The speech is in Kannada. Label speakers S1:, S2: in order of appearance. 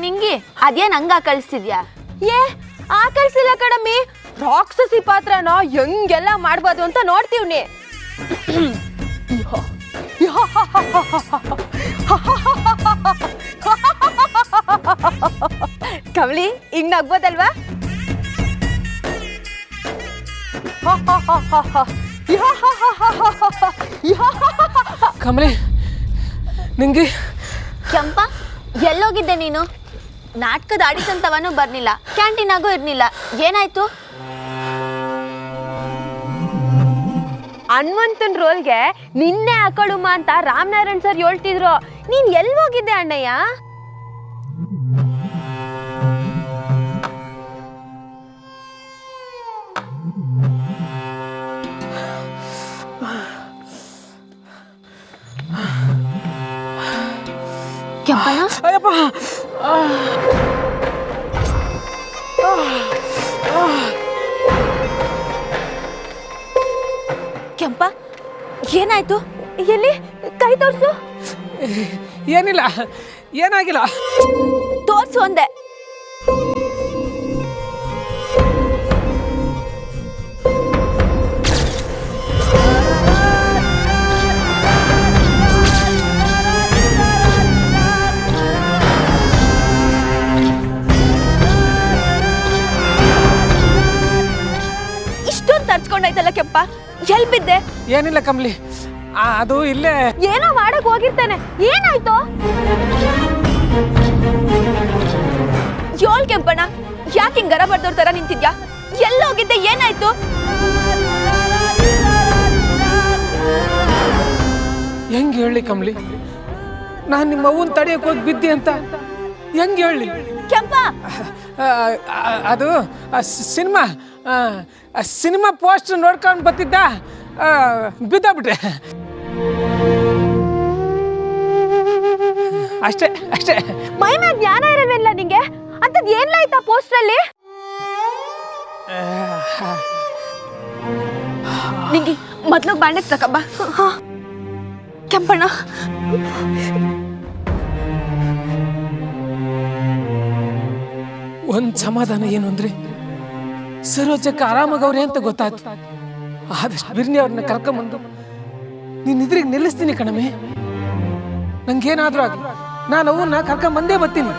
S1: ನಿಂಗಿ ಅದೇನ್ ಹಂಗ ಕಳಿಸ್ತಿದ್ಯಾ?
S2: ಕಳ್ಸಿಲ್ಲ ಕಣಮ್ಮಿ, ರಾಕ್ಷಸಿ ಪಾತ್ರನ ಹೆಂಗೆಲ್ಲ ಮಾಡ್ಬೋದು ಅಂತ ನೋಡ್ತೀವ್ನಿ. ಕಮಲಿ ಹಿಂಗ್ ನಗ್ಬೋದಲ್ವಾ?
S3: ಕಮಲಿ ನಿಂಗೆ
S1: ಕೆಂಪ ಎಲ್ಲೋಗಿದ್ದೆ ನೀನು? ನಾಟಕದ ಆಡಿಷನ್ ತವಾನು ಬರ್ಲಿಲ್ಲ, ಕ್ಯಾಂಟೀನಾಗೂ ಇರ್ಲಿಲ್ಲ, ಏನಾಯ್ತು?
S2: ಹನುಮಂತನ್ ರೋಲ್ಗೆ ನಿನ್ನೆ ಹಾಕೊಳ್ಳುಮ್ಮ ಅಂತ ರಾಮನಾರಾಯಣ್ ಸರ್ ಹೇಳ್ತಿದ್ರು. ನೀನ್ ಎಲ್ಲಿ ಹೋಗಿದ್ದೆ ಅಣ್ಣಯ್ಯ?
S1: ಕೆಂಪಣ್ಣ ಕೆಂಪ ಏನಾಯ್ತು?
S2: ಎಲ್ಲಿ ಕೈ ತೋರ್ಸು.
S3: ಏನಿಲ್ಲ, ಏನಾಗಿಲ್ಲ.
S1: ತೋರ್ಸು ಅಂದೆ.
S2: ಇಷ್ಟೊಂದು ತರ್ಚ್ಕೊಂಡಾಯ್ತಲ್ಲ ಕೆಂಪ, ಎಲ್ ಬಿದ್ದೆ?
S3: ಏನಿಲ್ಲ ಕಮಲಿ, ಅದು ಇಲ್ಲೇ
S2: ಏನೋ ಮಾಡಕ್ ಹೋಗಿರ್ತಾನೆ. ಏನಾಯ್ತು? ಯೋಳ್ ಕೆಂಪಣ್ಣ, ಯಾಕೆ ಹಿಂಗ್ ಗರ ಬರ್ದೋರ್ ತರ ನಿಂತಿದ್ಯಾ? ಎಲ್ಲೋಗಿದ್ದೆ? ಏನಾಯ್ತು?
S3: ಹೆಂಗ್ ಹೇಳಿ ಕಮಲಿ, ನಾನ್ ನಿಮ್ಮ ಅವ್ವನ್ ತಡೆಯಕ್ ಹೋಗಿ ಬಿದ್ದಿ ಅಂತ ಹೆಂಗ್ ಹೇಳಿ?
S2: ಕೆಂಪ
S3: ಅದು ಸಿನಿಮಾ ಪೋಸ್ಟ್ ನೋಡ್ಕೊಂಡು ಬರ್ತಿದ್ದ, ಬಿದ್ದ. ಅಷ್ಟೇ ಅಷ್ಟೇ.
S2: ಮೈ ಮ್ಯಾಗ ಜ್ಞಾನ ಇರಲಿಲ್ಲ ನಿಂಗೆ? ಅಂತದ್ ಏನ್ಲಾಯ್ತಾ ಪೋಸ್ಟರ್ ಅಲ್ಲಿ? ನಿಂಗಿ ಮೊದ್ಲು ಬ್ಯಾಂಡೇಜ್ ತಕಬ್ಬ. ಕೆಂಪಣ್ಣ
S3: ಒಂದ್ ಸಮಾಧಾನ ಏನು ಅಂದ್ರೆ ಸರೋಜಕ್ಕೆ ಆರಾಮಾಗವ್ರೆ ಅಂತ ಗೊತ್ತಾಯ್ತು. ಆದಷ್ಟು ಬಿರ್ನಿ ಅವ್ರನ್ನ ಕರ್ಕೊಂಬಂದು ನೀನ್ ಇದ್ರಿಗೆ ನಿಲ್ಲಿಸ್ತೀನಿ ಕಣಮೆ. ನಂಗೇನಾದ್ರೂ ಆಗ್ಲಿ, ನಾನು ಅವನ್ನ ಕರ್ಕೊಂಬಂದೇ ಬರ್ತೀನಿ.